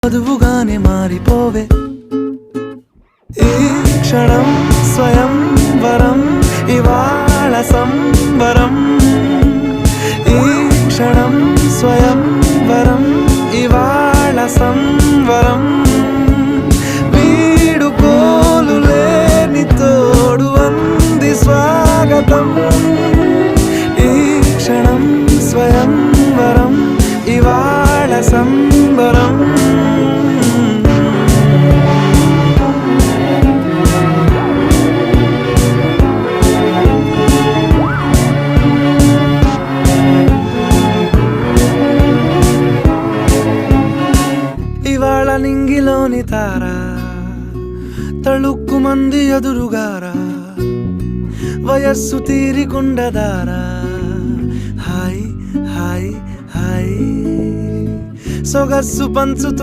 వధువుగానే మారిపోవే ఈ క్షణం స్వయం వరం ఇవాళ సంబరం ఈ క్షణం స్వయం వరం ఇవాళ సంవరం వీడుకోలు లేని తోడు అంది స్వాగతం ఈ క్షణం స్వయం వరం ఇవాళ సంబరం ఇవాళ నింగిలోని తారా తళుక్కు మంది ఎదురుగారా వయస్సు తీరికుండదారా హాయ్ హాయ్ హాయ్ సొగస్సు పంచుతున్న